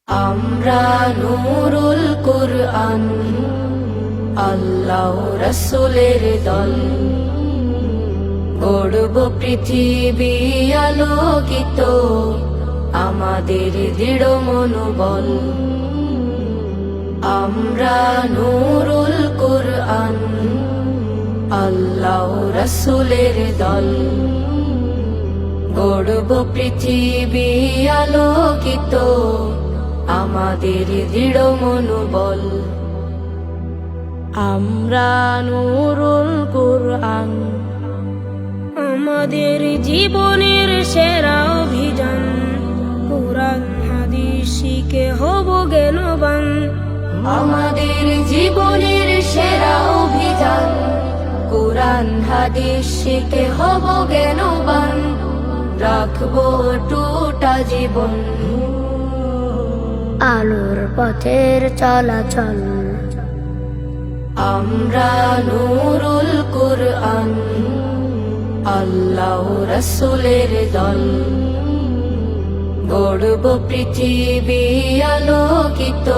আমরা নূরুল কুরআন, আল্লাহ রাসূলের দল, গড়ব পৃথিবী আলোকিত, আমাদের দৃঢ় মনোবল। আমরা নূরুল কুরআন, আল্লাহ রাসূলের দল, গড়ব পৃথিবী আলোকিত, আমাদের দৃঢ় মনোবল। আমরা নূরুল কুরআন, আমাদের জীবনের সেরা অভিযান। কুরআন হাদিস শিখে হব জ্ঞানবান। আমাদের জীবনের সেরা অভিযান। কুরআন হাদিস শিখে হব জ্ঞানবান, রাখবো টুটা জীবন, আলোর পথের চলাচল। আমরা নূরুল কুরআন, আল্লাহ রাসূলের দল, গড়ব পৃথিবী আলোকিত,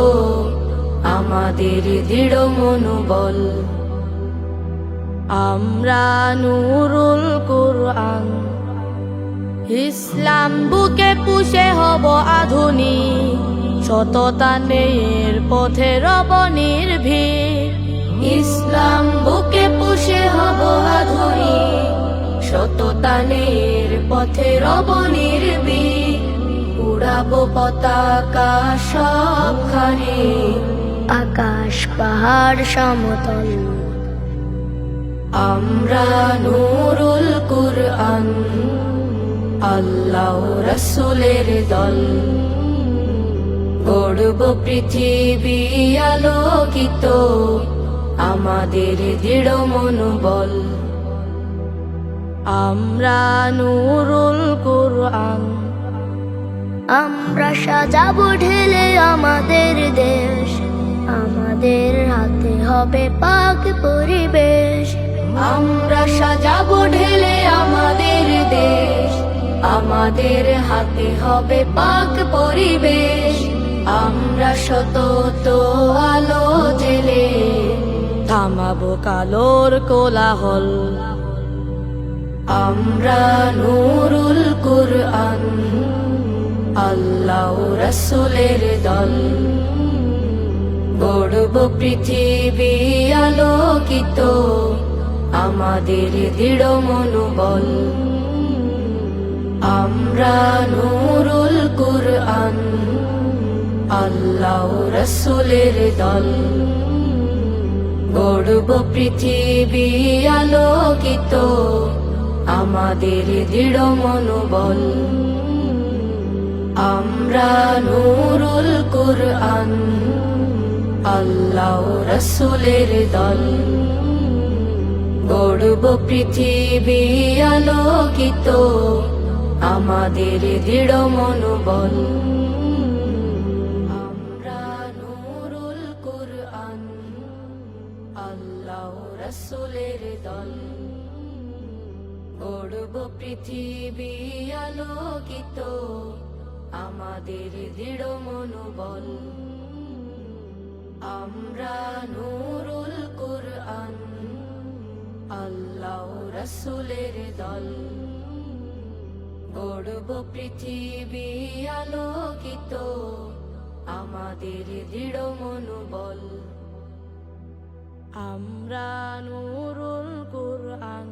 আমাদের দৃঢ় মনোবল। আমরা নূরুল কুরআন, ইসলাম বুকে পুষে হব আধুনিক, সততা নেয়ের পথে রব নির্ভীক। ইসলাম বুকে পুষে হব আধুনিক, সততা নেয়ের পথে রব নির্ভীক। উড়াবো পতাকা সবখানে, আকাশ পাহাড় সমতল। আমরা নূরুল কুরআন, আল্লাহ রাসূলের দল, গড়ব পৃথিবী আলোকিত, আমাদের দৃঢ় মনোবল। আমরা নূরুল কুরআন, আমরা সাজাবো ঢেলে আমাদের দেশ, আমাদের হাতে হবে পাক পরিবেশ। আমরা সাজাবো ঢেলে আমাদের দেশ, আমাদের হাতে হবে পাক পরিবেশ। আমরা সতত আলো জেলে থামাবো কালোর কোলাহল। আমরা নূরুল কুরআন, আল্লাহ রাসূলের দল, গড়ব পৃথিবী আলোকিত, আমাদের দৃঢ় মনোবল। আমরা নূরুল কুরআন, আল্লাহ রাসূলের দল, গড়ব পৃথিবী আলোকিত, আমাদের দৃঢ় মনোবল। আমরা নূরুল কুরআন, আল্লাহ রাসূলের দল, গড়ব পৃথিবী আলোকিত, আমাদের দৃঢ় মনোবল। আমরা নূরুল কুরআন, আল্লাহ রাসূলের দল, গড়ব পৃথিবী আলোকিত, আমাদের দৃঢ় মনোবল। আমরা নূরুল কুরআন, আল্লাহ রাসূলের দল, গড়ব পৃথিবী আলোকিত, আমাদের দৃঢ় মনোবল। আমরা নূরুল কুরআন।